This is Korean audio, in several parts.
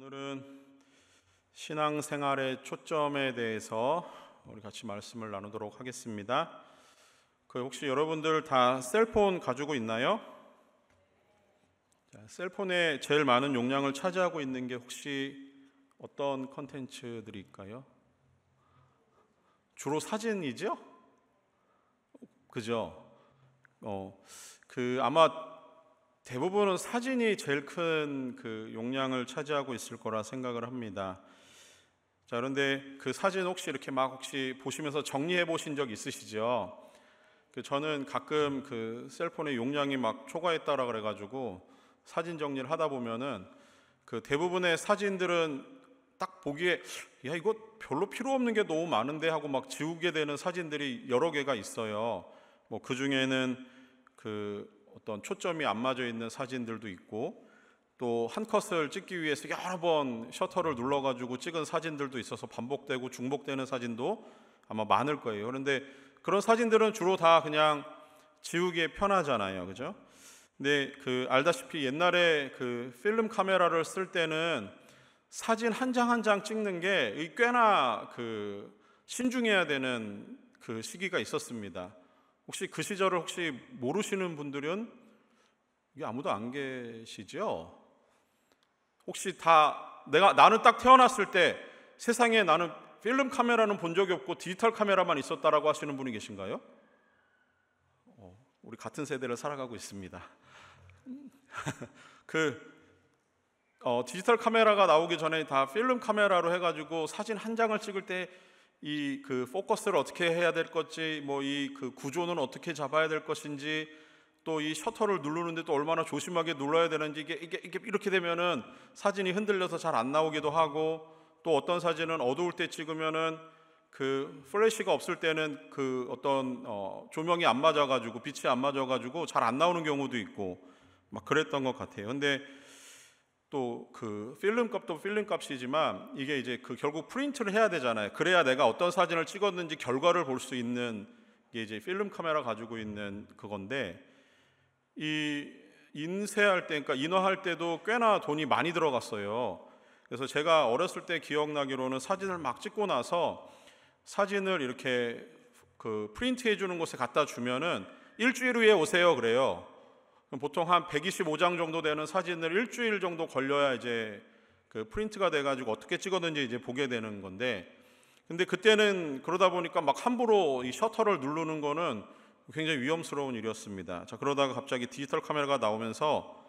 오늘은 신앙생활의 초점에 대해서 우리 같이 말씀을 나누도록 하겠습니다. 혹시 여러분들 다 셀폰 가지고 있나요? 셀폰에 제일 많은 용량을 차지하고 있는 게 혹시 어떤 컨텐츠들일까요? 주로 사진이죠? 그죠? 아마 대부분은 사진이 제일 큰 용량을 차지하고 있을 거라 생각을 합니다. 자, 그런데 그 사진 혹시 보시면서 정리해 보신 적 있으시죠? 저는 가끔 셀폰의 용량이 막 초과했다라 그래가지고 사진 정리를 하다 보면은 대부분의 사진들은 딱 보기에 야, 이거 별로 필요 없는 게 너무 많은데 하고 막 지우게 되는 사진들이 여러 개가 있어요. 그 중에는 어떤 초점이 안 맞아 있는 사진들도 있고, 또 한 컷을 찍기 위해서 여러 번 셔터를 눌러가지고 찍은 사진들도 있어서 반복되고 중복되는 사진도 아마 많을 거예요. 그런데 그런 사진들은 주로 다 그냥 지우기에 편하잖아요, 그죠? 근데 알다시피 옛날에 필름 카메라를 쓸 때는 사진 한 장 한 장 찍는 게 꽤나 신중해야 되는 시기가 있었습니다. 혹시 그 시절을 모르시는 분들은 이게 아무도 안 계시죠? 혹시 나는 딱 태어났을 때 세상에 나는 필름 카메라는 본 적이 없고 디지털 카메라만 있었다라고 하시는 분이 계신가요? 우리 같은 세대를 살아가고 있습니다. 디지털 카메라가 나오기 전에 다 필름 카메라로 해가지고 사진 한 장을 찍을 때 포커스를 어떻게 해야 될 것인지, 구조는 어떻게 잡아야 될 것인지, 또 이 셔터를 누르는데 또 얼마나 조심하게 눌러야 되는지, 이게 이렇게 되면은 사진이 흔들려서 잘 안 나오기도 하고, 또 어떤 사진은 어두울 때 찍으면은 플래시가 없을 때는 어떤 조명이 안 맞아가지고 빛이 안 맞아가지고 잘 안 나오는 경우도 있고 막 그랬던 것 같아요. 근데 또 필름 값도 필름 값이지만 이게 이제 결국 프린트를 해야 되잖아요. 그래야 내가 어떤 사진을 찍었는지 결과를 볼 수 있는 게 이제 필름 카메라 가지고 있는 그건데, 이 인쇄할 때, 그러니까 인화할 때도 꽤나 돈이 많이 들어갔어요. 그래서 제가 어렸을 때 기억나기로는 사진을 막 찍고 나서 사진을 이렇게 프린트해 주는 곳에 갖다 주면은 일주일 후에 오세요 그래요. 보통 한 125장 정도 되는 사진을 일주일 정도 걸려야 이제 프린트가 돼가지고 어떻게 찍었는지 이제 보게 되는 건데, 근데 그때는 그러다 보니까 막 함부로 이 셔터를 누르는 거는 굉장히 위험스러운 일이었습니다. 자, 그러다가 갑자기 디지털 카메라가 나오면서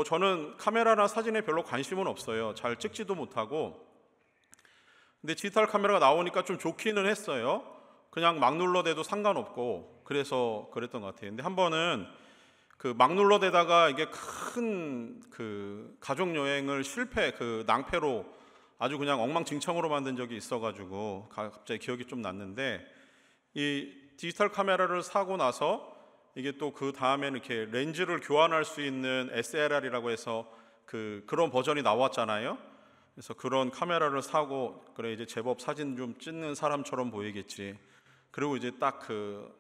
저는 카메라나 사진에 별로 관심은 없어요. 잘 찍지도 못하고. 근데 디지털 카메라가 나오니까 좀 좋기는 했어요. 그냥 막 눌러대도 상관없고, 그래서 그랬던 것 같아요. 근데 한 번은 막 눌러대다가 이게 큰 가족 여행을 낭패로 아주 그냥 엉망진창으로 만든 적이 있어가지고 갑자기 기억이 좀 났는데, 이 디지털 카메라를 사고 나서 이게 또 다음에는 이렇게 렌즈를 교환할 수 있는 SLR이라고 해서 그런 버전이 나왔잖아요. 그래서 그런 카메라를 사고, 그래 이제 제법 사진 좀 찍는 사람처럼 보이겠지. 그리고 이제 딱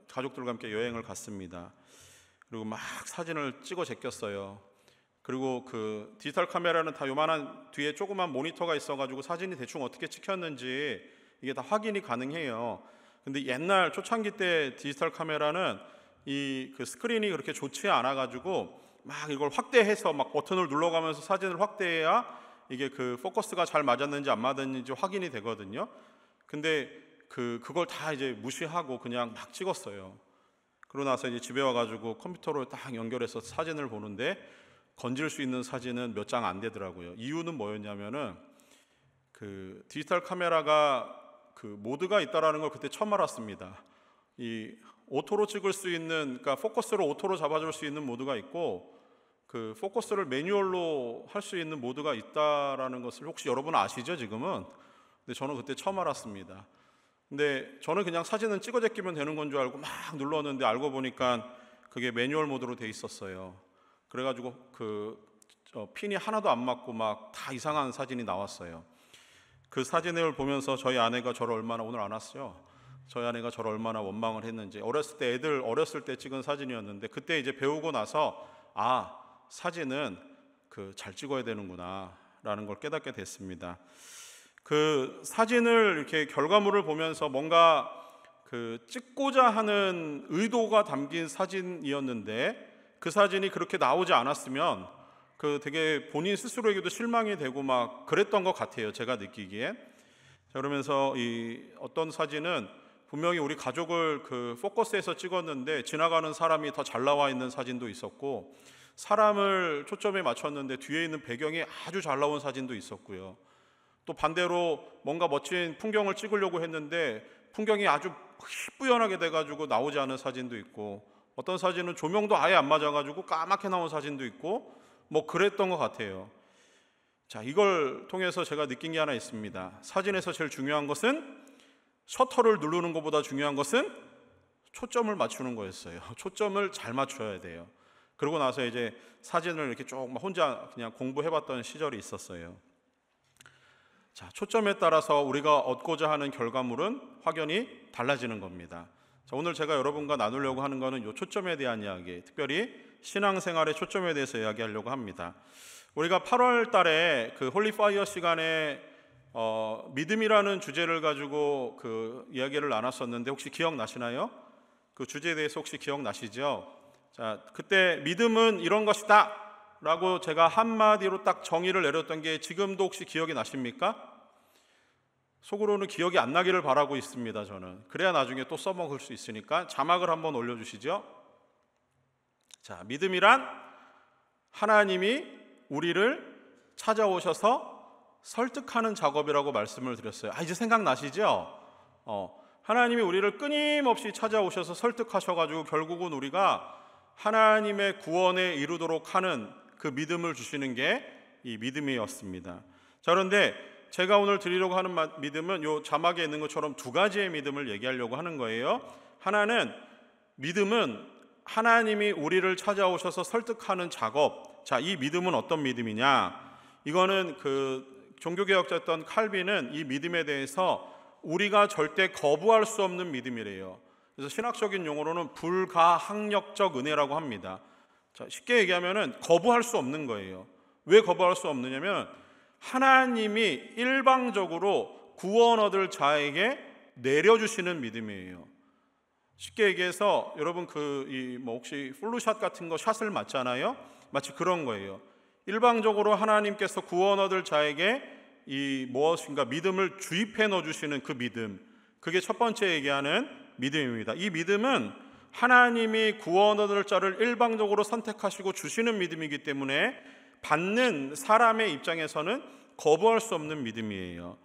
가족들과 함께 여행을 갔습니다. 그리고 막 사진을 찍어 제꼈어요. 그리고 디지털 카메라는 다 요만한 뒤에 조그만 모니터가 있어가지고 사진이 대충 어떻게 찍혔는지 이게 다 확인이 가능해요. 근데 옛날 초창기 때 디지털 카메라는 이 스크린이 그렇게 좋지 않아가지고 막 이걸 확대해서 막 버튼을 눌러가면서 사진을 확대해야 이게 포커스가 잘 맞았는지 안 맞았는지 확인이 되거든요. 근데 그걸 다 이제 무시하고 그냥 막 찍었어요. 그러고 나서 이제 집에 와가지고 컴퓨터로 딱 연결해서 사진을 보는데 건질 수 있는 사진은 몇 장 안 되더라고요. 이유는 뭐였냐면은 디지털 카메라가 모드가 있다라는 걸 그때 처음 알았습니다. 이 오토로 찍을 수 있는, 그러니까 포커스를 오토로 잡아줄 수 있는 모드가 있고 포커스를 매뉴얼로 할 수 있는 모드가 있다라는 것을 혹시 여러분 아시죠 지금은? 근데 저는 그때 처음 알았습니다. 근데 저는 그냥 사진은 찍어 제끼면 되는 건 줄 알고 막 눌렀는데 알고 보니까 그게 매뉴얼 모드로 돼 있었어요. 그래가지고 핀이 하나도 안 맞고 막 다 이상한 사진이 나왔어요. 그 사진을 보면서 저희 아내가 저를 얼마나, 오늘 안 왔어요. 저희 아내가 저를 얼마나 원망을 했는지. 애들 어렸을 때 찍은 사진이었는데 그때 이제 배우고 나서 사진은 잘 찍어야 되는구나 걸 깨닫게 됐습니다. 그 사진을 이렇게 결과물을 보면서 뭔가 그 찍고자 하는 의도가 담긴 사진이었는데 그 사진이 그렇게 나오지 않았으면 그 되게 본인 스스로에게도 실망이 되고 막 그랬던 것 같아요. 제가 느끼기에. 자, 그러면서 이 어떤 사진은 분명히 우리 가족을 그 포커스에서 찍었는데 지나가는 사람이 더 잘 나와 있는 사진도 있었고, 사람을 초점에 맞췄는데 뒤에 있는 배경이 아주 잘 나온 사진도 있었고요. 또 반대로 뭔가 멋진 풍경을 찍으려고 했는데 풍경이 아주 희뿌연하게 돼가지고 나오지 않은 사진도 있고, 어떤 사진은 조명도 아예 안 맞아가지고 까맣게 나온 사진도 있고, 뭐 그랬던 것 같아요. 자, 이걸 통해서 제가 느낀 게 하나 있습니다. 사진에서 제일 중요한 것은 셔터를 누르는 것보다 중요한 것은 초점을 맞추는 거였어요. 초점을 잘 맞춰야 돼요. 그러고 나서 이제 사진을 이렇게 쭉 혼자 그냥 공부해봤던 시절이 있었어요. 자, 초점에 따라서 우리가 얻고자 하는 결과물은 확연히 달라지는 겁니다. 자, 오늘 제가 여러분과 나누려고 하는 것은 이 초점에 대한 이야기, 특별히 신앙생활의 초점에 대해서 이야기하려고 합니다. 우리가 8월 달에 그 홀리파이어 시간에 믿음이라는 주제를 가지고 그 이야기를 나눴었는데 혹시 기억나시나요? 그 주제에 대해서 혹시 기억나시죠? 자, 그때 믿음은 이런 것이다 라고 제가 한마디로 딱 정의를 내렸던 게 지금도 혹시 기억이 나십니까? 속으로는 기억이 안 나기를 바라고 있습니다. 저는 그래야 나중에 또 써먹을 수 있으니까 자막을 한번 올려주시죠. 자, 믿음이란 하나님이 우리를 찾아오셔서 설득하는 작업이라고 말씀을 드렸어요. 이제 생각나시죠? 하나님이 우리를 끊임없이 찾아오셔서 설득하셔가지고 결국은 우리가 하나님의 구원에 이르도록 하는 그 믿음을 주시는 게 이 믿음이었습니다. 자, 그런데 제가 오늘 드리려고 하는 믿음은 요 자막에 있는 것처럼 두 가지의 믿음을 얘기하려고 하는 거예요. 하나는 믿음은 하나님이 우리를 찾아오셔서 설득하는 작업. 자, 이 믿음은 어떤 믿음이냐? 이거는 그 종교개혁자였던 칼빈은 이 믿음에 대해서 우리가 절대 거부할 수 없는 믿음이래요. 그래서 신학적인 용어로는 불가항력적 은혜라고 합니다. 자, 쉽게 얘기하면은 거부할 수 없는 거예요. 왜 거부할 수 없느냐면 하나님이 일방적으로 구원 얻을 자에게 내려주시는 믿음이에요. 쉽게 얘기해서 여러분 뭐 혹시 플루샷 같은 거 샷을 맞잖아요. 마치 그런 거예요. 일방적으로 하나님께서 구원 얻을 자에게 이 무엇인가 믿음을 주입해 넣어주시는 그 믿음, 그게 첫 번째 얘기하는 믿음입니다. 이 믿음은 하나님이 구원 얻을 자를 일방적으로 선택하시고 주시는 믿음이기 때문에 받는 사람의 입장에서는 거부할 수 없는 믿음이에요.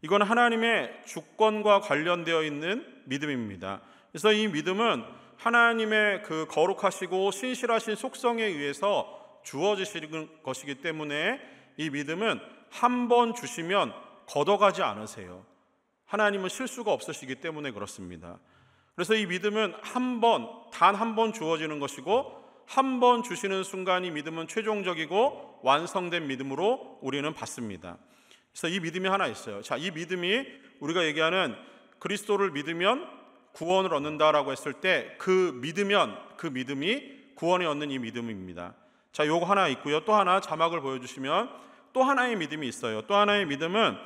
이건 하나님의 주권과 관련되어 있는 믿음입니다. 그래서 이 믿음은 하나님의 그 거룩하시고 신실하신 속성에 의해서 주어지시는 것이기 때문에 이 믿음은 한 번 주시면 걷어가지 않으세요. 하나님은 실수가 없으시기 때문에 그렇습니다. 그래서 이 믿음은 단 한 번 주어지는 것이고, 한 번 주시는 순간 이 믿음은 최종적이고 완성된 믿음으로 우리는 받습니다. 그래서 이 믿음이 하나 있어요. 자, 이 믿음이 우리가 얘기하는 그리스도를 믿으면 구원을 얻는다라고 했을 때 그 믿음이 구원을 얻는 이 믿음입니다. 자, 요거 하나 있고요. 또 하나 자막을 보여주시면 또 하나의 믿음이 있어요. 또 하나의 믿음은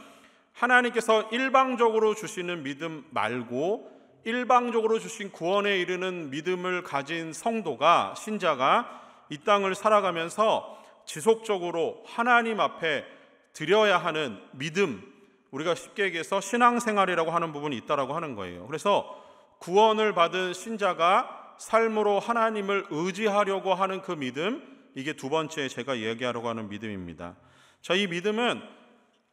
하나님께서 일방적으로 주시는 믿음 말고 일방적으로 주신 구원에 이르는 믿음을 가진 성도가, 신자가 이 땅을 살아가면서 지속적으로 하나님 앞에 드려야 하는 믿음, 우리가 쉽게 얘기해서 신앙생활이라고 하는 부분이 있다라고 하는 거예요. 그래서 구원을 받은 신자가 삶으로 하나님을 의지하려고 하는 그 믿음, 이게 두 번째 제가 이야기하려고 하는 믿음입니다. 자, 이 믿음은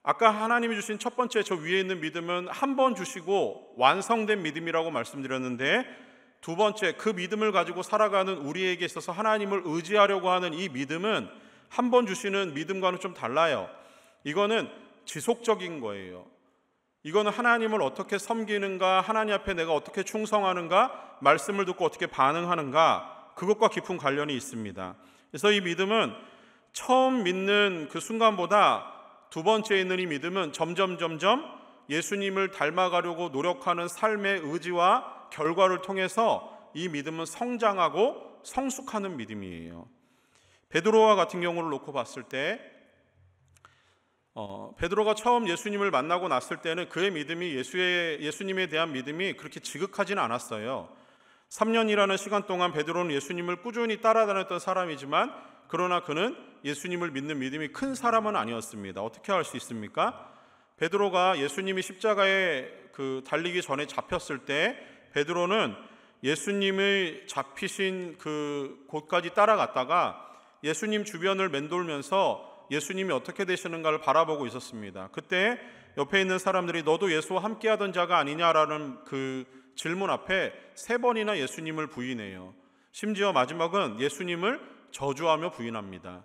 아까 하나님이 주신 첫 번째 저 위에 있는 믿음은 한 번 주시고 완성된 믿음이라고 말씀드렸는데, 두 번째 그 믿음을 가지고 살아가는 우리에게 있어서 하나님을 의지하려고 하는 이 믿음은 한 번 주시는 믿음과는 좀 달라요. 이거는 지속적인 거예요. 이거는 하나님을 어떻게 섬기는가, 하나님 앞에 내가 어떻게 충성하는가, 말씀을 듣고 어떻게 반응하는가, 그것과 깊은 관련이 있습니다. 그래서 이 믿음은 처음 믿는 그 순간보다 두 번째에 있는 이 믿음은 점점 예수님을 닮아가려고 노력하는 삶의 의지와 결과를 통해서 이 믿음은 성장하고 성숙하는 믿음이에요. 베드로와 같은 경우를 놓고 봤을 때 베드로가 처음 예수님을 만나고 났을 때는 그의 믿음이 예수님에 대한 믿음이 그렇게 지극하지는 않았어요. 3년이라는 시간 동안 베드로는 예수님을 꾸준히 따라다녔던 사람이지만 그러나 그는 예수님을 믿는 믿음이 큰 사람은 아니었습니다. 어떻게 할 수 있습니까? 베드로가 예수님이 십자가에 달리기 전에 잡혔을 때 베드로는 예수님의 잡히신 그 곳까지 따라갔다가 예수님 주변을 맴돌면서 예수님이 어떻게 되시는가를 바라보고 있었습니다. 그때 옆에 있는 사람들이 너도 예수와 함께하던 자가 아니냐라는 그 질문 앞에 3번이나 예수님을 부인해요. 심지어 마지막은 예수님을 저주하며 부인합니다.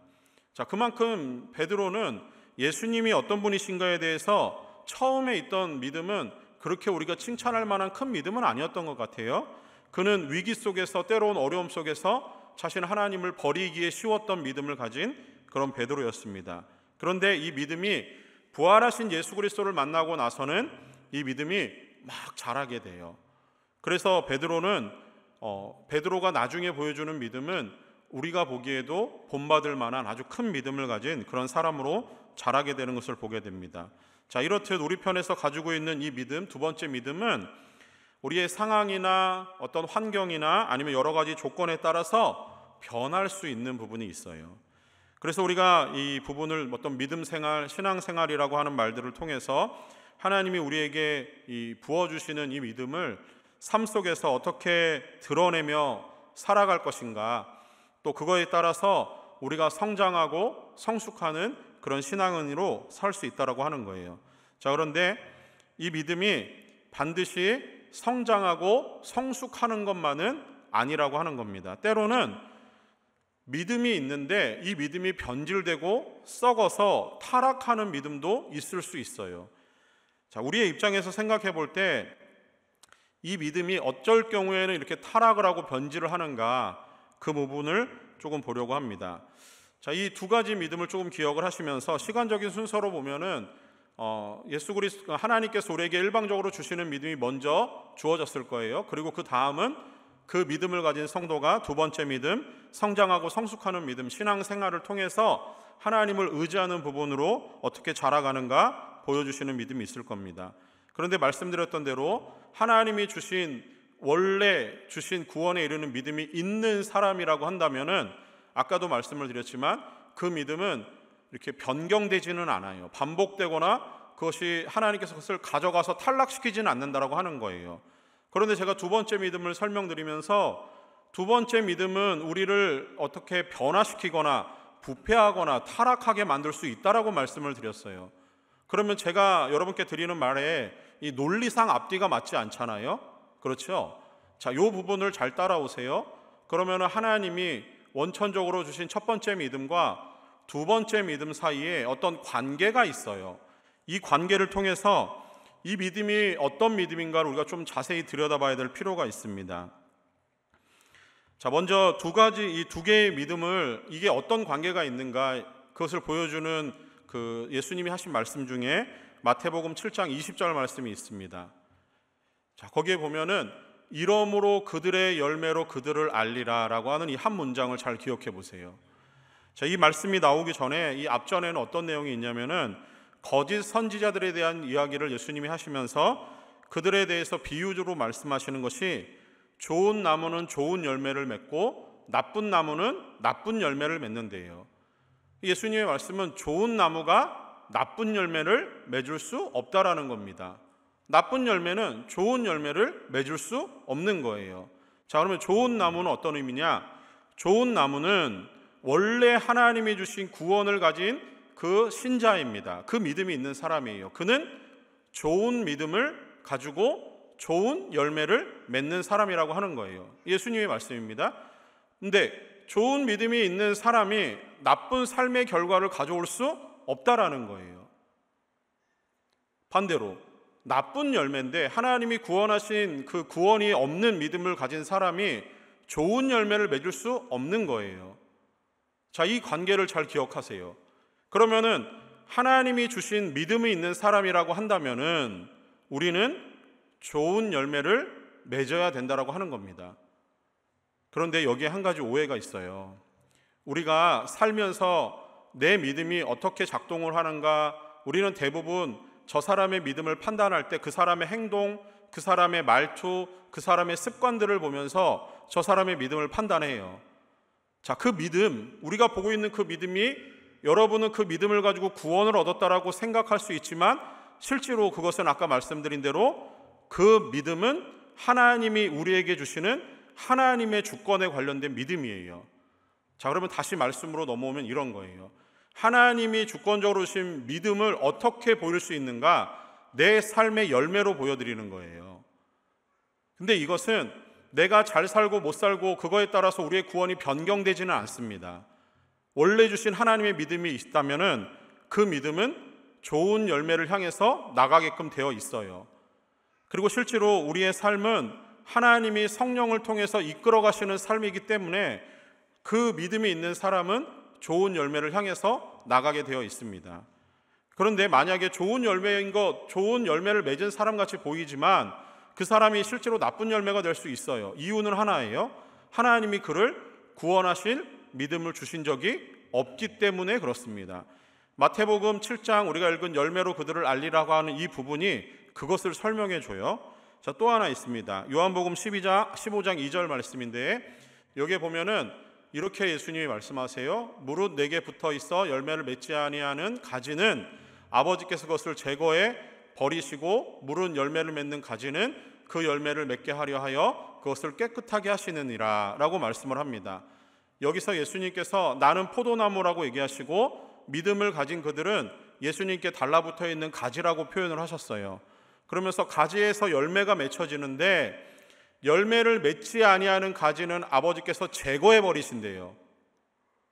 자, 그만큼 베드로는 예수님이 어떤 분이신가에 대해서 처음에 있던 믿음은 그렇게 우리가 칭찬할 만한 큰 믿음은 아니었던 것 같아요. 그는 위기 속에서, 때로운 어려움 속에서 자신 하나님을 버리기에 쉬웠던 믿음을 가진 그런 베드로였습니다. 그런데 이 믿음이 부활하신 예수 그리스도를 만나고 나서는 이 믿음이 막 자라게 돼요. 그래서 베드로가 나중에 보여주는 믿음은 우리가 보기에도 본받을 만한 아주 큰 믿음을 가진 그런 사람으로 자라게 되는 것을 보게 됩니다. 자, 이렇듯 우리 편에서 가지고 있는 이 믿음, 두 번째 믿음은 우리의 상황이나 어떤 환경이나 아니면 여러 가지 조건에 따라서 변할 수 있는 부분이 있어요. 그래서 우리가 이 부분을 어떤 믿음 생활, 신앙 생활이라고 하는 말들을 통해서 하나님이 우리에게 부어주시는 이 믿음을 삶 속에서 어떻게 드러내며 살아갈 것인가, 또 그거에 따라서 우리가 성장하고 성숙하는 그런 신앙인으로 살 수 있다라고 하는 거예요. 자, 그런데 이 믿음이 반드시 성장하고 성숙하는 것만은 아니라고 하는 겁니다. 때로는 믿음이 있는데 이 믿음이 변질되고 썩어서 타락하는 믿음도 있을 수 있어요. 자, 우리의 입장에서 생각해 볼 때 이 믿음이 어쩔 경우에는 이렇게 타락을 하고 변질을 하는가, 그 부분을 조금 보려고 합니다. 자, 이 두 가지 믿음을 조금 기억을 하시면서 시간적인 순서로 보면은 예수 그리스도 하나님께서 우리에게 일방적으로 주시는 믿음이 먼저 주어졌을 거예요. 그리고 그 다음은 그 믿음을 가진 성도가 두 번째 믿음, 성장하고 성숙하는 믿음, 신앙생활을 통해서 하나님을 의지하는 부분으로 어떻게 자라가는가 보여주시는 믿음이 있을 겁니다. 그런데 말씀드렸던 대로 하나님이 원래 주신 구원에 이르는 믿음이 있는 사람이라고 한다면은 아까도 말씀을 드렸지만 그 믿음은 이렇게 변경되지는 않아요. 반복되거나 그것이 하나님께서 그것을 가져가서 탈락시키지는 않는다라고 하는 거예요. 그런데 제가 두 번째 믿음을 설명드리면서 두 번째 믿음은 우리를 어떻게 변화시키거나 부패하거나 타락하게 만들 수 있다라고 말씀을 드렸어요. 그러면 제가 여러분께 드리는 말에 이 논리상 앞뒤가 맞지 않잖아요. 그렇죠? 자, 이 부분을 잘 따라오세요. 그러면 하나님이 원천적으로 주신 첫 번째 믿음과 두 번째 믿음 사이에 어떤 관계가 있어요. 이 관계를 통해서 이 믿음이 어떤 믿음인가를 우리가 좀 자세히 들여다봐야 될 필요가 있습니다. 자, 먼저 이 두 개의 믿음을 이게 어떤 관계가 있는가 그것을 보여주는 그 예수님이 하신 말씀 중에 마태복음 7장 20절 말씀이 있습니다. 자, 거기에 보면은 이러므로 그들의 열매로 그들을 알리라라고 하는 이 한 문장을 잘 기억해 보세요. 자, 이 말씀이 나오기 전에 이 앞전에는 어떤 내용이 있냐면은 거짓 선지자들에 대한 이야기를 예수님이 하시면서 그들에 대해서 비유적으로 말씀하시는 것이 좋은 나무는 좋은 열매를 맺고 나쁜 나무는 나쁜 열매를 맺는데요. 예수님의 말씀은 좋은 나무가 나쁜 열매를 맺을 수 없다라는 겁니다. 나쁜 열매는 좋은 열매를 맺을 수 없는 거예요. 자, 그러면 좋은 나무는 어떤 의미냐? 좋은 나무는 원래 하나님이 주신 구원을 가진 그 신자입니다. 그 믿음이 있는 사람이에요. 그는 좋은 믿음을 가지고 좋은 열매를 맺는 사람이라고 하는 거예요. 예수님의 말씀입니다. 근데 좋은 믿음이 있는 사람이 나쁜 삶의 결과를 가져올 수 없다라는 거예요. 반대로 나쁜 열매인데 하나님이 구원하신 그 구원이 없는 믿음을 가진 사람이 좋은 열매를 맺을 수 없는 거예요. 자, 이 관계를 잘 기억하세요. 그러면은 하나님이 주신 믿음이 있는 사람이라고 한다면은 우리는 좋은 열매를 맺어야 된다라고 하는 겁니다. 그런데 여기에 한 가지 오해가 있어요. 우리가 살면서 내 믿음이 어떻게 작동을 하는가 우리는 대부분 저 사람의 믿음을 판단할 때 그 사람의 행동, 그 사람의 말투, 그 사람의 습관들을 보면서 저 사람의 믿음을 판단해요. 자, 그 믿음, 우리가 보고 있는 그 믿음이 여러분은 그 믿음을 가지고 구원을 얻었다라고 생각할 수 있지만 실제로 그것은 아까 말씀드린 대로 그 믿음은 하나님이 우리에게 주시는 하나님의 주권에 관련된 믿음이에요. 자, 그러면 다시 말씀으로 넘어오면 이런 거예요. 하나님이 주권적으로 주신 믿음을 어떻게 보일 수 있는가? 내 삶의 열매로 보여드리는 거예요. 근데 이것은 내가 잘 살고 못 살고 그거에 따라서 우리의 구원이 변경되지는 않습니다. 원래 주신 하나님의 믿음이 있다면은 그 믿음은 좋은 열매를 향해서 나가게끔 되어 있어요. 그리고 실제로 우리의 삶은 하나님이 성령을 통해서 이끌어 가시는 삶이기 때문에 그 믿음이 있는 사람은 좋은 열매를 향해서 나가게 되어 있습니다. 그런데 만약에 좋은 열매를 맺은 사람같이 보이지만 그 사람이 실제로 나쁜 열매가 될 수 있어요. 이유는 하나예요. 하나님이 그를 구원하실 믿음을 주신 적이 없기 때문에 그렇습니다. 마태복음 7장 우리가 읽은 열매로 그들을 알리라고 하는 이 부분이 그것을 설명해 줘요. 자, 또 하나 있습니다. 요한복음 15장 2절 말씀인데 여기에 보면은 이렇게 예수님이 말씀하세요. 무릇 내게 붙어 있어 열매를 맺지 아니하는 가지는 아버지께서 그것을 제거해 버리시고 무릇 열매를 맺는 가지는 그 열매를 맺게 하려 하여 그것을 깨끗하게 하시느니라 라고 말씀을 합니다. 여기서 예수님께서 나는 포도나무라고 얘기하시고 믿음을 가진 그들은 예수님께 달라붙어 있는 가지라고 표현을 하셨어요. 그러면서 가지에서 열매가 맺혀지는데 열매를 맺지 아니하는 가지는 아버지께서 제거해 버리신대요.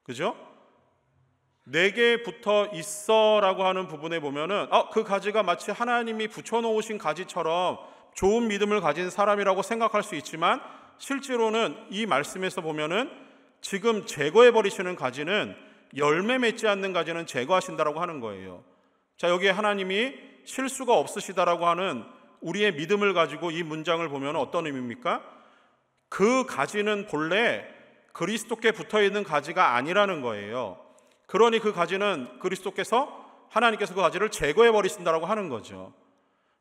그죠? 내게 붙어 있어라고 하는 부분에 보면은 그 가지가 마치 하나님이 붙여놓으신 가지처럼 좋은 믿음을 가진 사람이라고 생각할 수 있지만 실제로는 이 말씀에서 보면은 지금 제거해 버리시는 가지는 열매 맺지 않는 가지는 제거하신다라고 하는 거예요. 자, 여기에 하나님이 실수가 없으시다라고 하는 우리의 믿음을 가지고 이 문장을 보면 어떤 의미입니까? 그 가지는 본래 그리스도께 붙어있는 가지가 아니라는 거예요. 그러니 그 가지는 하나님께서 그 가지를 제거해 버리신다라고 하는 거죠.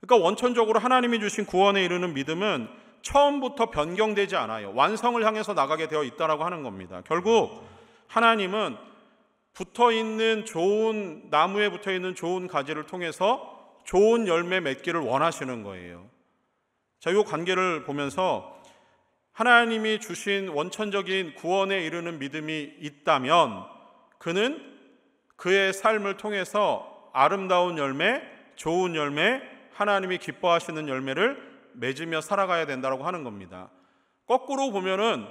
그러니까 원천적으로 하나님이 주신 구원에 이르는 믿음은 처음부터 변경되지 않아요. 완성을 향해서 나가게 되어 있다라고 하는 겁니다. 결국 하나님은 나무에 붙어있는 좋은 가지를 통해서 좋은 열매 맺기를 원하시는 거예요. 자, 이 관계를 보면서 하나님이 주신 원천적인 구원에 이르는 믿음이 있다면 그는 그의 삶을 통해서 아름다운 열매, 좋은 열매, 하나님이 기뻐하시는 열매를 맺으며 살아가야 된다고 하는 겁니다. 거꾸로 보면은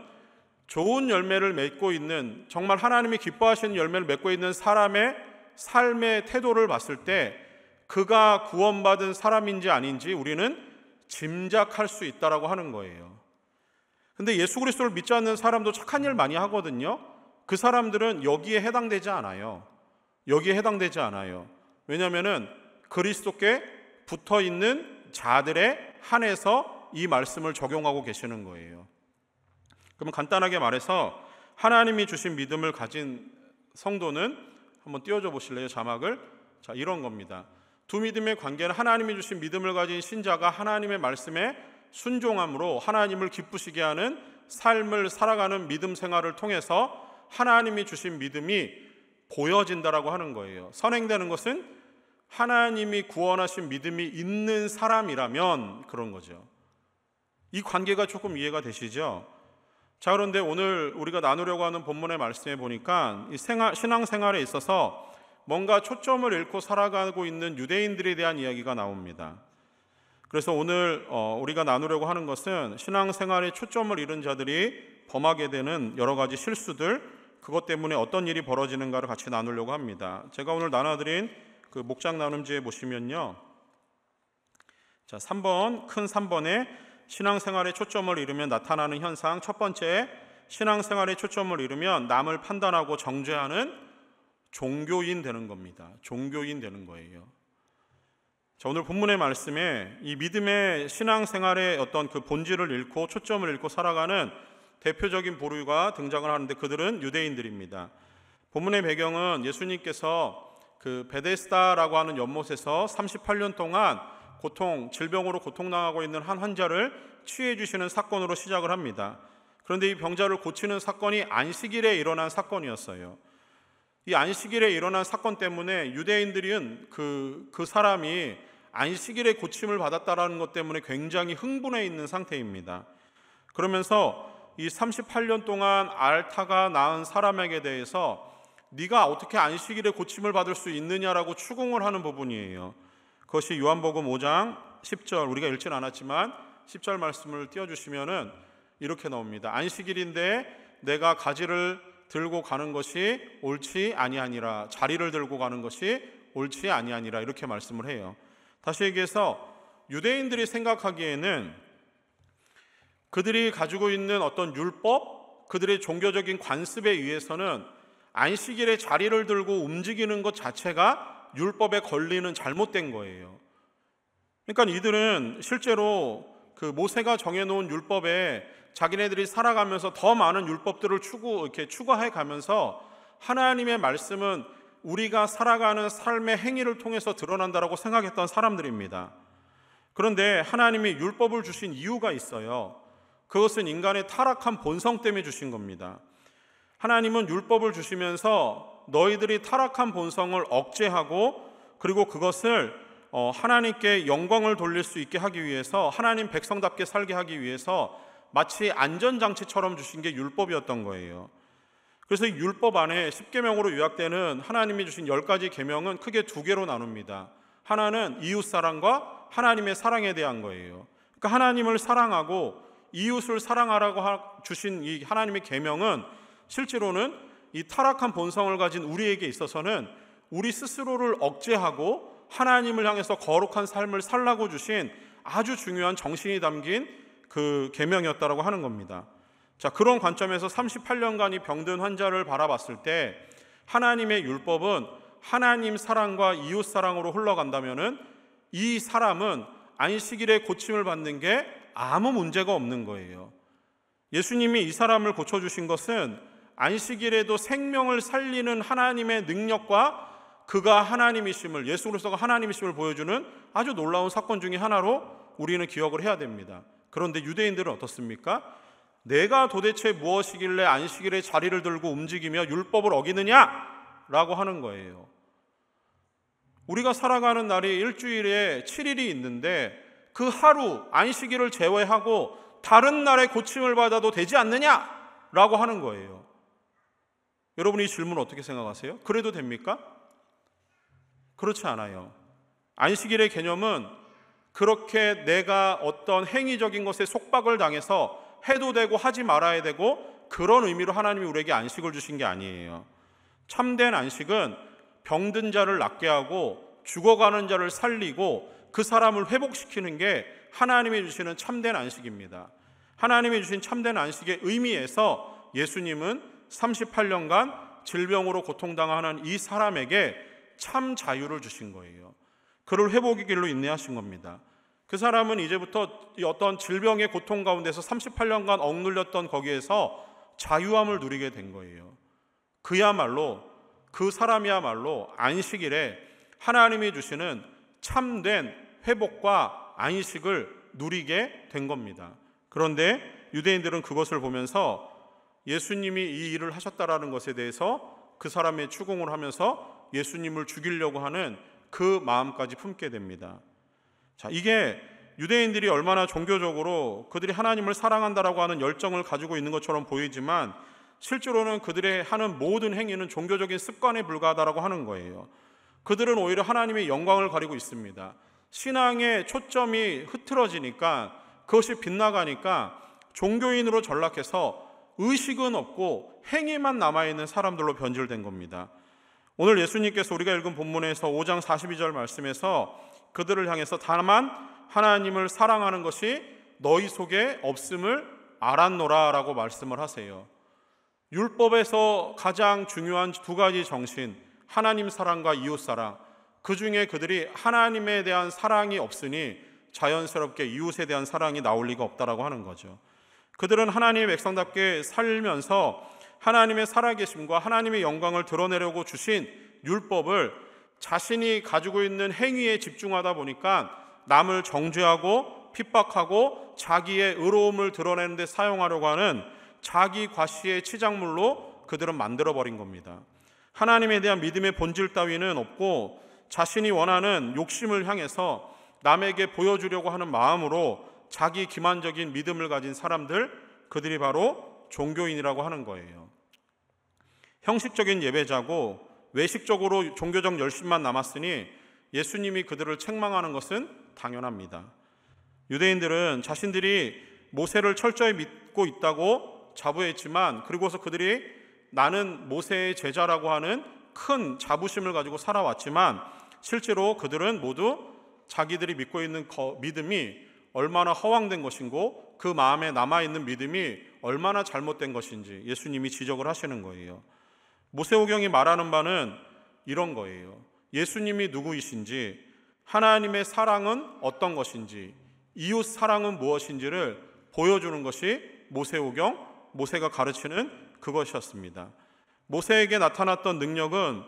좋은 열매를 맺고 있는, 정말 하나님이 기뻐하시는 열매를 맺고 있는 사람의 삶의 태도를 봤을 때 그가 구원받은 사람인지 아닌지 우리는 짐작할 수 있다라고 하는 거예요. 근데 예수 그리스도를 믿지 않는 사람도 착한 일 많이 하거든요. 그 사람들은 여기에 해당되지 않아요. 왜냐하면은 그리스도께 붙어 있는 자들에 한해서 이 말씀을 적용하고 계시는 거예요. 그러면 간단하게 말해서 하나님이 주신 믿음을 가진 성도는 한번 띄워줘 보실래요? 자막을. 자, 이런 겁니다. 두 믿음의 관계는 하나님이 주신 믿음을 가진 신자가 하나님의 말씀에 순종함으로 하나님을 기쁘시게 하는 삶을 살아가는 믿음 생활을 통해서 하나님이 주신 믿음이 보여진다라고 하는 거예요. 선행되는 것은 하나님이 구원하신 믿음이 있는 사람이라면 그런 거죠. 이 관계가 조금 이해가 되시죠? 자, 그런데 오늘 우리가 나누려고 하는 본문의 말씀에 보니까 이 신앙생활에 있어서 뭔가 초점을 잃고 살아가고 있는 유대인들에 대한 이야기가 나옵니다. 그래서 오늘 우리가 나누려고 하는 것은 신앙생활에 초점을 잃은 자들이 범하게 되는 여러 가지 실수들, 그것 때문에 어떤 일이 벌어지는가를 같이 나누려고 합니다. 제가 오늘 나눠드린 그 목장 나눔지에 보시면요, 자, 3번, 큰 3번에 신앙생활에 초점을 잃으면 나타나는 현상, 첫 번째, 신앙생활에 초점을 잃으면 남을 판단하고 정죄하는 종교인 되는 겁니다. 종교인 되는 거예요. 자, 오늘 본문의 말씀에 이 믿음의 신앙생활의 어떤 그 본질을 잃고 초점을 잃고 살아가는 대표적인 부류가 등장을 하는데 그들은 유대인들입니다. 본문의 배경은 예수님께서 그 베데스다라고 하는 연못에서 38년 동안 질병으로 고통당하고 있는 한 환자를 치유해 주시는 사건으로 시작을 합니다. 그런데 이 병자를 고치는 사건이 안식일에 일어난 사건이었어요. 이 안식일에 일어난 사건 때문에 유대인들은 그 사람이 안식일에 고침을 받았다라는 것 때문에 굉장히 흥분해 있는 상태입니다. 그러면서 이 38년 동안 앓다가 나은 사람에게 대해서 네가 어떻게 안식일에 고침을 받을 수 있느냐라고 추궁을 하는 부분이에요. 그것이 요한복음 5장 10절, 우리가 읽진 않았지만 10절 말씀을 띄워주시면은 이렇게 나옵니다. 안식일인데 내가 가지를 들고 가는 것이 옳지 아니하니라. 자리를 들고 가는 것이 옳지 아니하니라. 이렇게 말씀을 해요. 다시 얘기해서 유대인들이 생각하기에는 그들이 가지고 있는 어떤 율법, 그들의 종교적인 관습에 의해서는 안식일에 자리를 들고 움직이는 것 자체가 율법에 걸리는 잘못된 거예요. 그러니까 이들은 실제로 그 모세가 정해놓은 율법에 자기네들이 살아가면서 더 많은 율법들을 추구해 가면서 하나님의 말씀은 우리가 살아가는 삶의 행위를 통해서 드러난다라고 생각했던 사람들입니다. 그런데 하나님이 율법을 주신 이유가 있어요. 그것은 인간의 타락한 본성 때문에 주신 겁니다. 하나님은 율법을 주시면서 너희들이 타락한 본성을 억제하고 그리고 그것을 하나님께 영광을 돌릴 수 있게 하기 위해서, 하나님 백성답게 살게 하기 위해서 마치 안전장치처럼 주신 게 율법이었던 거예요. 그래서 이 율법 안에 10계명으로 요약되는 하나님이 주신 10가지 계명은 크게 두 개로 나눕니다. 하나는 이웃사랑과 하나님의 사랑에 대한 거예요. 그러니까 하나님을 사랑하고 이웃을 사랑하라고 주신 이 하나님의 계명은 실제로는 이 타락한 본성을 가진 우리에게 있어서는 우리 스스로를 억제하고 하나님을 향해서 거룩한 삶을 살라고 주신 아주 중요한 정신이 담긴 그 계명이었다라고 하는 겁니다. 자, 그런 관점에서 38년간 이 병든 환자를 바라봤을 때 하나님의 율법은 하나님 사랑과 이웃 사랑으로 흘러간다면은 이 사람은 안식일에 고침을 받는 게 아무 문제가 없는 거예요. 예수님이 이 사람을 고쳐주신 것은 안식일에도 생명을 살리는 하나님의 능력과 그가 하나님이심을, 예수 그리스도가 하나님이심을 보여주는 아주 놀라운 사건 중에 하나로 우리는 기억을 해야 됩니다. 그런데 유대인들은 어떻습니까? 내가 도대체 무엇이길래 안식일에 자리를 들고 움직이며 율법을 어기느냐라고 하는 거예요. 우리가 살아가는 날이 일주일에 7일이 있는데 그 하루 안식일을 제외하고 다른 날에 고침을 받아도 되지 않느냐라고 하는 거예요. 여러분, 이 질문 어떻게 생각하세요? 그래도 됩니까? 그렇지 않아요. 안식일의 개념은 그렇게 내가 어떤 행위적인 것에 속박을 당해서 해도 되고 하지 말아야 되고 그런 의미로 하나님이 우리에게 안식을 주신 게 아니에요. 참된 안식은 병든 자를 낫게 하고 죽어가는 자를 살리고 그 사람을 회복시키는 게 하나님이 주시는 참된 안식입니다. 하나님이 주신 참된 안식의 의미에서 예수님은 38년간 질병으로 고통당하는 이 사람에게 참 자유를 주신 거예요. 그를 회복의 길로 인내하신 겁니다. 그 사람은 이제부터 어떤 질병의 고통 가운데서 38년간 억눌렸던 거기에서 자유함을 누리게 된 거예요. 그 사람이야말로 안식일에 하나님이 주시는 참된 회복과 안식을 누리게 된 겁니다. 그런데 유대인들은 그것을 보면서 예수님이 이 일을 하셨다라는 것에 대해서 그 사람의 추궁을 하면서 예수님을 죽이려고 하는 그 마음까지 품게 됩니다. 자, 이게 유대인들이 얼마나 종교적으로 그들이 하나님을 사랑한다라고 하는 열정을 가지고 있는 것처럼 보이지만 실제로는 그들의 하는 모든 행위는 종교적인 습관에 불과하다라고 하는 거예요. 그들은 오히려 하나님의 영광을 가리고 있습니다. 신앙의 초점이 흐트러지니까, 그것이 빗나가니까 종교인으로 전락해서 의식은 없고 행위만 남아있는 사람들로 변질된 겁니다. 오늘 예수님께서 우리가 읽은 본문에서 5장 42절 말씀에서 그들을 향해서 다만 하나님을 사랑하는 것이 너희 속에 없음을 알았노라 라고 말씀을 하세요. 율법에서 가장 중요한 두 가지 정신, 하나님 사랑과 이웃 사랑, 그 중에 그들이 하나님에 대한 사랑이 없으니 자연스럽게 이웃에 대한 사랑이 나올 리가 없다라고 하는 거죠. 그들은 하나님의 백성답게 살면서 하나님의 살아계심과 하나님의 영광을 드러내려고 주신 율법을 자신이 가지고 있는 행위에 집중하다 보니까 남을 정죄하고 핍박하고 자기의 의로움을 드러내는 데 사용하려고 하는 자기 과시의 치장물로 그들은 만들어버린 겁니다. 하나님에 대한 믿음의 본질 따위는 없고 자신이 원하는 욕심을 향해서 남에게 보여주려고 하는 마음으로 자기 기만적인 믿음을 가진 사람들, 그들이 바로 종교인이라고 하는 거예요. 형식적인 예배자고 외식적으로 종교적 열심만 남았으니 예수님이 그들을 책망하는 것은 당연합니다. 유대인들은 자신들이 모세를 철저히 믿고 있다고 자부했지만, 그리고서 그들이 나는 모세의 제자라고 하는 큰 자부심을 가지고 살아왔지만, 실제로 그들은 모두 자기들이 믿고 있는 믿음이 얼마나 허황된 것인고 그 마음에 남아있는 믿음이 얼마나 잘못된 것인지 예수님이 지적을 하시는 거예요. 모세오경이 말하는 바는 이런 거예요. 예수님이 누구이신지, 하나님의 사랑은 어떤 것인지, 이웃 사랑은 무엇인지를 보여주는 것이 모세오경, 모세가 가르치는 그것이었습니다. 모세에게 나타났던 능력은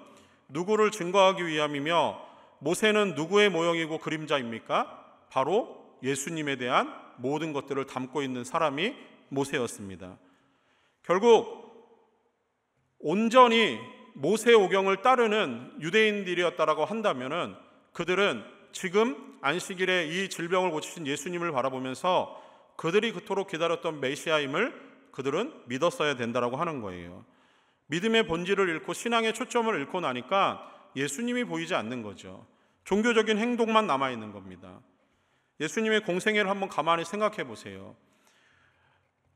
누구를 증거하기 위함이며, 모세는 누구의 모형이고 그림자입니까? 바로 예수님에 대한 모든 것들을 담고 있는 사람이 모세였습니다. 결국 온전히 모세오경을 따르는 유대인들이었다라고 한다면은 그들은 지금 안식일에 이 질병을 고치신 예수님을 바라보면서 그들이 그토록 기다렸던 메시아임을 그들은 믿었어야 된다라고 하는 거예요. 믿음의 본질을 잃고 신앙의 초점을 잃고 나니까 예수님이 보이지 않는 거죠. 종교적인 행동만 남아있는 겁니다. 예수님의 공생애를 한번 가만히 생각해 보세요.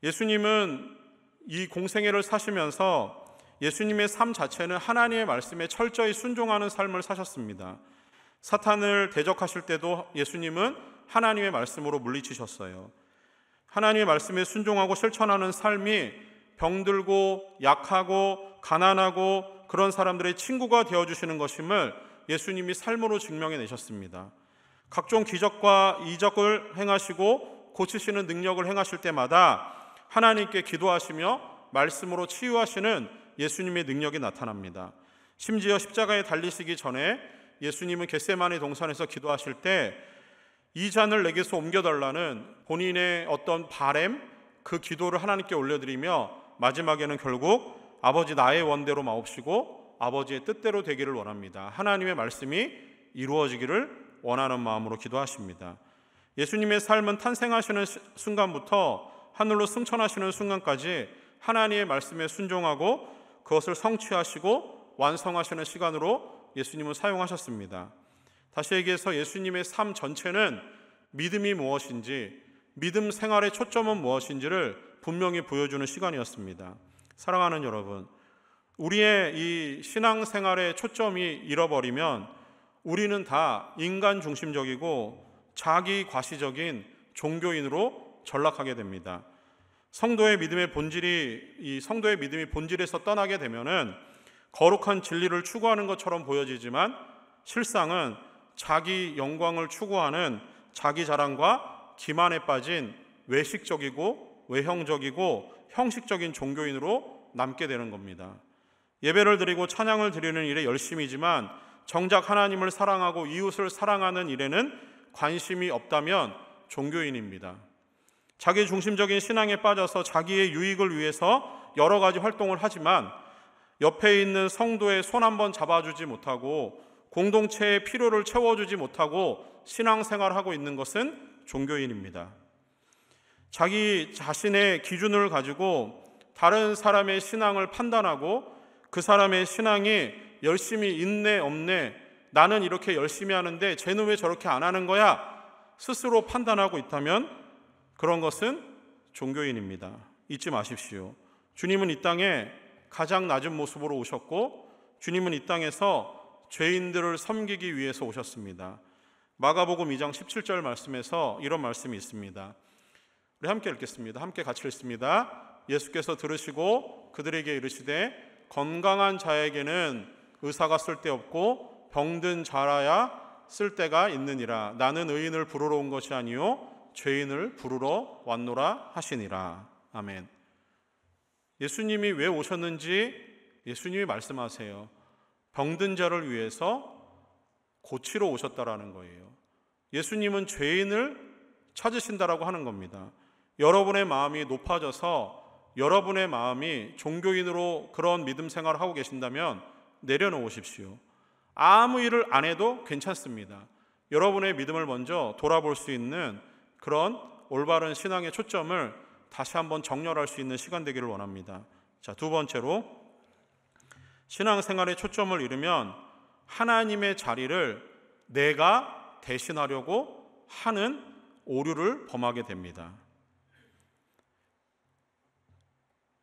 예수님은 이 공생애를 사시면서 예수님의 삶 자체는 하나님의 말씀에 철저히 순종하는 삶을 사셨습니다. 사탄을 대적하실 때도 예수님은 하나님의 말씀으로 물리치셨어요. 하나님의 말씀에 순종하고 실천하는 삶이 병들고 약하고 가난하고 그런 사람들의 친구가 되어주시는 것임을 예수님이 삶으로 증명해내셨습니다. 각종 기적과 이적을 행하시고 고치시는 능력을 행하실 때마다 하나님께 기도하시며 말씀으로 치유하시는 예수님의 능력이 나타납니다. 심지어 십자가에 달리시기 전에 예수님은 겟세마네 동산에서 기도하실 때 이 잔을 내게서 옮겨달라는 본인의 어떤 바램, 그 기도를 하나님께 올려드리며 마지막에는 결국 아버지 나의 원대로 마옵시고 아버지의 뜻대로 되기를 원합니다. 하나님의 말씀이 이루어지기를 원하는 마음으로 기도하십니다. 예수님의 삶은 탄생하시는 순간부터 하늘로 승천하시는 순간까지 하나님의 말씀에 순종하고 그것을 성취하시고 완성하시는 시간으로 예수님은 사용하셨습니다. 다시 얘기해서 예수님의 삶 전체는 믿음이 무엇인지, 믿음 생활의 초점은 무엇인지를 분명히 보여주는 시간이었습니다. 사랑하는 여러분, 우리의 이 신앙생활의 초점이 잃어버리면 우리는 다 인간 중심적이고 자기 과시적인 종교인으로 전락하게 됩니다. 성도의 믿음이 본질에서 떠나게 되면은 거룩한 진리를 추구하는 것처럼 보여지지만 실상은 자기 영광을 추구하는 자기 자랑과 기만에 빠진 외식적이고 외형적이고 형식적인 종교인으로 남게 되는 겁니다. 예배를 드리고 찬양을 드리는 일에 열심이지만 정작 하나님을 사랑하고 이웃을 사랑하는 일에는 관심이 없다면 종교인입니다. 자기 중심적인 신앙에 빠져서 자기의 유익을 위해서 여러 가지 활동을 하지만 옆에 있는 성도의 손 한번 잡아주지 못하고 공동체의 필요를 채워주지 못하고 신앙생활을 하고 있는 것은 종교인입니다. 자기 자신의 기준을 가지고 다른 사람의 신앙을 판단하고 그 사람의 신앙이 열심히 있네 없네, 나는 이렇게 열심히 하는데 쟤는 왜 저렇게 안 하는 거야, 스스로 판단하고 있다면 그런 것은 종교인입니다. 잊지 마십시오. 주님은 이 땅에 가장 낮은 모습으로 오셨고 주님은 이 땅에서 죄인들을 섬기기 위해서 오셨습니다. 마가복음 2장 17절 말씀에서 이런 말씀이 있습니다. 우리 함께 읽겠습니다. 함께 같이 읽습니다. 예수께서 들으시고 그들에게 이르시되 건강한 자에게는 의사가 쓸데없고 병든 자라야 쓸데가 있느니라. 나는 의인을 부르러 온 것이 아니요 죄인을 부르러 왔노라 하시니라. 아멘. 예수님이 왜 오셨는지 예수님이 말씀하세요. 병든 자를 위해서, 고치러 오셨다라는 거예요. 예수님은 죄인을 찾으신다라고 하는 겁니다. 여러분의 마음이 높아져서 여러분의 마음이 종교인으로 그런 믿음 생활을 하고 계신다면 내려놓으십시오. 아무 일을 안 해도 괜찮습니다. 여러분의 믿음을 먼저 돌아볼 수 있는 그런 올바른 신앙의 초점을 다시 한번 정렬할 수 있는 시간 되기를 원합니다. 자, 두 번째로 신앙생활의 초점을 잃으면 하나님의 자리를 내가 대신하려고 하는 오류를 범하게 됩니다.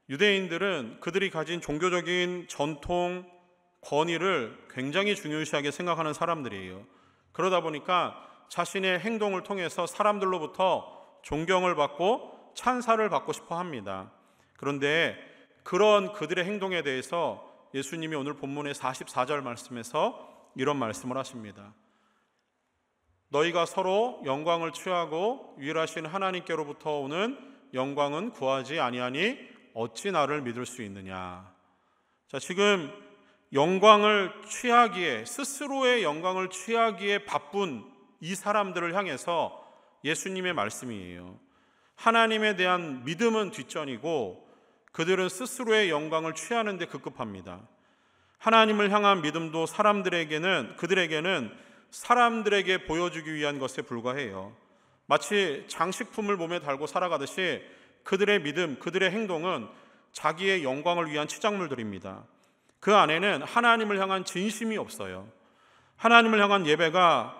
유대인들은 그들이 가진 종교적인 전통, 권위를 굉장히 중요시하게 생각하는 사람들이에요. 그러다 보니까 자신의 행동을 통해서 사람들로부터 존경을 받고 찬사를 받고 싶어 합니다. 그런데 그런 그들의 행동에 대해서 예수님이 오늘 본문의 44절 말씀에서 이런 말씀을 하십니다. 너희가 서로 영광을 취하고 유일하신 하나님께로부터 오는 영광은 구하지 아니하니 어찌 나를 믿을 수 있느냐. 자, 지금 영광을 취하기에, 스스로의 영광을 취하기에 바쁜 이 사람들을 향해서 예수님의 말씀이에요. 하나님에 대한 믿음은 뒷전이고 그들은 스스로의 영광을 취하는 데 급급합니다. 하나님을 향한 믿음도 그들에게는 사람들에게 보여주기 위한 것에 불과해요. 마치 장식품을 몸에 달고 살아가듯이 그들의 믿음, 그들의 행동은 자기의 영광을 위한 치장물들입니다. 그 안에는 하나님을 향한 진심이 없어요. 하나님을 향한 예배가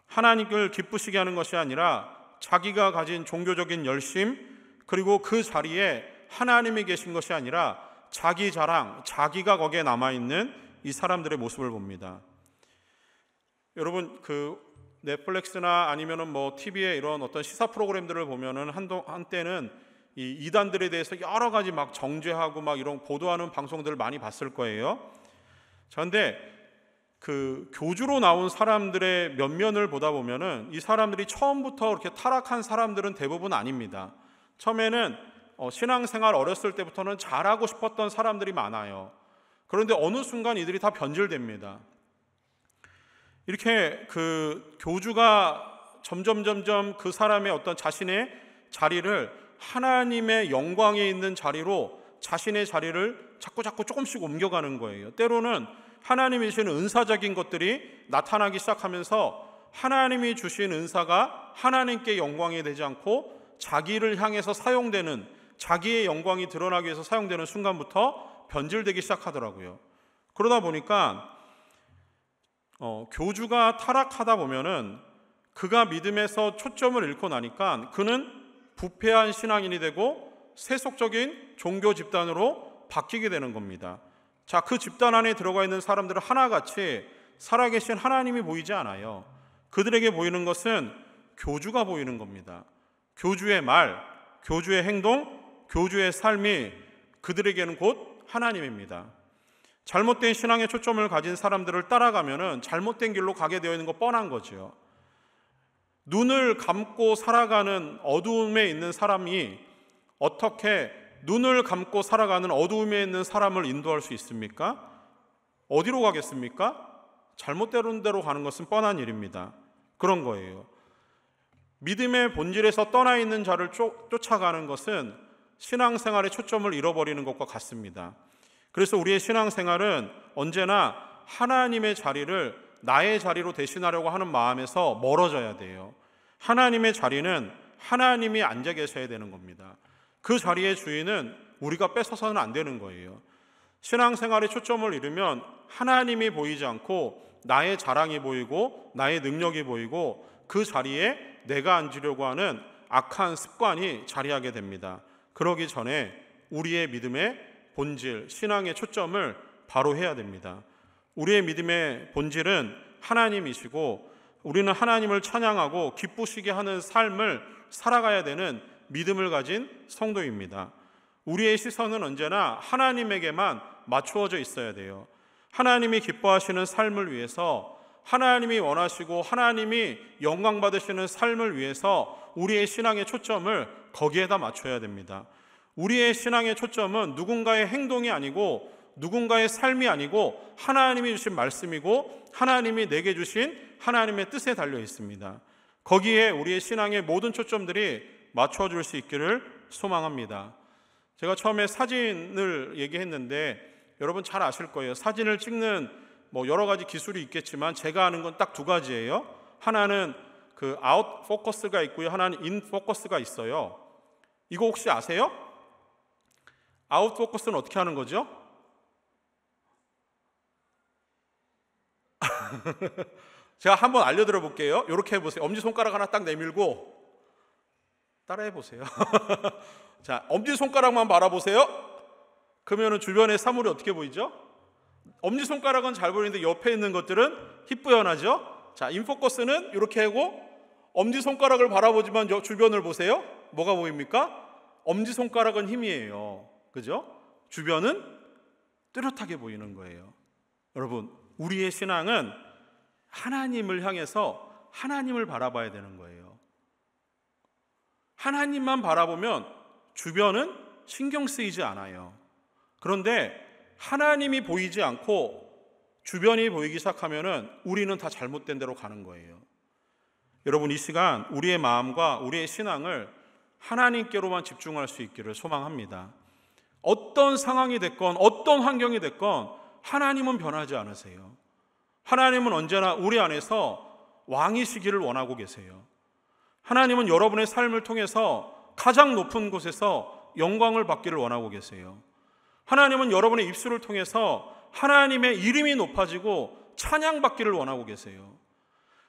하나님을 기쁘시게 하는 것이 아니라 자기가 가진 종교적인 열심, 그리고 그 자리에 하나님이 계신 것이 아니라 자기 자랑, 자기가 거기에 남아있는 이 사람들의 모습을 봅니다. 여러분, 넷플릭스나 아니면은 TV에 이런 어떤 시사 프로그램들을 보면은 한때는 이 이단들에 대해서 여러 가지 막 정죄하고 막 이런 보도하는 방송들을 많이 봤을 거예요. 그런데 교주로 나온 사람들의 면면을 보다 보면은 이 사람들이 처음부터 이렇게 타락한 사람들은 대부분 아닙니다. 처음에는 신앙생활 어렸을 때부터는 잘하고 싶었던 사람들이 많아요. 그런데 어느 순간 이들이 다 변질됩니다. 이렇게 교주가 점점 그 사람의 어떤 자신의 자리를 하나님의 영광에 있는 자리로 자신의 자리를 자꾸 조금씩 옮겨가는 거예요. 때로는 하나님이 주시는 은사적인 것들이 나타나기 시작하면서 하나님이 주신 은사가 하나님께 영광이 되지 않고 자기를 향해서 사용되는, 자기의 영광이 드러나기 위해서 사용되는 순간부터 변질되기 시작하더라고요. 그러다 보니까 교주가 타락하다 보면은 그가 믿음에서 초점을 잃고 나니까 그는 부패한 신앙인이 되고 세속적인 종교 집단으로 바뀌게 되는 겁니다. 자, 그 집단 안에 들어가 있는 사람들은 하나같이 살아계신 하나님이 보이지 않아요. 그들에게 보이는 것은 교주가 보이는 겁니다. 교주의 말, 교주의 행동, 교주의 삶이 그들에게는 곧 하나님입니다. 잘못된 신앙의 초점을 가진 사람들을 따라가면은 잘못된 길로 가게 되어 있는 거 뻔한 거죠. 눈을 감고 살아가는 어두움에 있는 사람이 어떻게 눈을 감고 살아가는 어두움에 있는 사람을 인도할 수 있습니까? 어디로 가겠습니까? 잘못된 대로 가는 것은 뻔한 일입니다. 그런 거예요. 믿음의 본질에서 떠나 있는 자를 쫓아가는 것은 신앙생활의 초점을 잃어버리는 것과 같습니다. 그래서 우리의 신앙생활은 언제나 하나님의 자리를 나의 자리로 대신하려고 하는 마음에서 멀어져야 돼요. 하나님의 자리는 하나님이 앉아 계셔야 되는 겁니다. 그 자리의 주인은 우리가 뺏어서는 안 되는 거예요. 신앙생활의 초점을 잃으면 하나님이 보이지 않고 나의 자랑이 보이고 나의 능력이 보이고 그 자리에 내가 앉으려고 하는 악한 습관이 자리하게 됩니다. 그러기 전에 우리의 믿음의 본질, 신앙의 초점을 바로 해야 됩니다. 우리의 믿음의 본질은 하나님이시고 우리는 하나님을 찬양하고 기쁘시게 하는 삶을 살아가야 되는 믿음을 가진 성도입니다. 우리의 시선은 언제나 하나님에게만 맞추어져 있어야 돼요. 하나님이 기뻐하시는 삶을 위해서, 하나님이 원하시고 하나님이 영광 받으시는 삶을 위해서 우리의 신앙의 초점을 거기에다 맞춰야 됩니다. 우리의 신앙의 초점은 누군가의 행동이 아니고 누군가의 삶이 아니고 하나님이 주신 말씀이고 하나님이 내게 주신 하나님의 뜻에 달려 있습니다. 거기에 우리의 신앙의 모든 초점들이 맞춰줄 수 있기를 소망합니다. 제가 처음에 사진을 얘기했는데 여러분 잘 아실 거예요. 사진을 찍는 여러 가지 기술이 있겠지만 제가 아는 건 딱 두 가지예요. 하나는 그 아웃 포커스가 있고요. 하나는 인 포커스가 있어요. 이거 혹시 아세요? 아웃 포커스는 어떻게 하는 거죠? 제가 한번 알려드려 볼게요. 이렇게 해보세요. 엄지손가락 하나 딱 내밀고 따라해 보세요. 자, 엄지손가락만 바라보세요. 그러면 주변의 사물이 어떻게 보이죠? 엄지손가락은 잘 보이는데 옆에 있는 것들은 희뿌연하죠. 자, 인포커스는 이렇게 하고 엄지손가락을 바라보지만 주변을 보세요. 뭐가 보입니까? 엄지손가락은 힘이에요. 그죠? 주변은 뚜렷하게 보이는 거예요. 여러분, 우리의 신앙은 하나님을 향해서 하나님을 바라봐야 되는 거예요. 하나님만 바라보면 주변은 신경 쓰이지 않아요. 그런데 하나님이 보이지 않고 주변이 보이기 시작하면은 우리는 다 잘못된 대로 가는 거예요. 여러분, 이 시간 우리의 마음과 우리의 신앙을 하나님께로만 집중할 수 있기를 소망합니다. 어떤 상황이 됐건 어떤 환경이 됐건 하나님은 변하지 않으세요. 하나님은 언제나 우리 안에서 왕이시기를 원하고 계세요. 하나님은 여러분의 삶을 통해서 가장 높은 곳에서 영광을 받기를 원하고 계세요. 하나님은 여러분의 입술을 통해서 하나님의 이름이 높아지고 찬양받기를 원하고 계세요.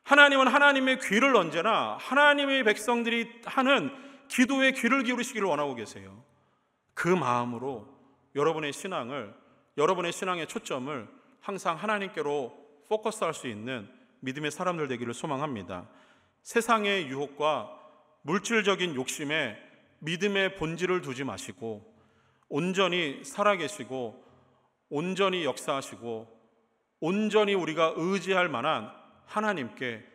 하나님은 하나님의 귀를 언제나 하나님의 백성들이 하는 기도에 귀를 기울이시기를 원하고 계세요. 그 마음으로 여러분의 신앙의 초점을 항상 하나님께로 포커스할 수 있는 믿음의 사람들 되기를 소망합니다. 세상의 유혹과 물질적인 욕심에 믿음의 본질을 두지 마시고 온전히 살아계시고 온전히 역사하시고 온전히 우리가 의지할 만한 하나님께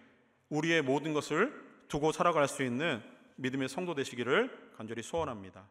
우리의 모든 것을 두고 살아갈 수 있는 믿음의 성도 되시기를 간절히 소원합니다.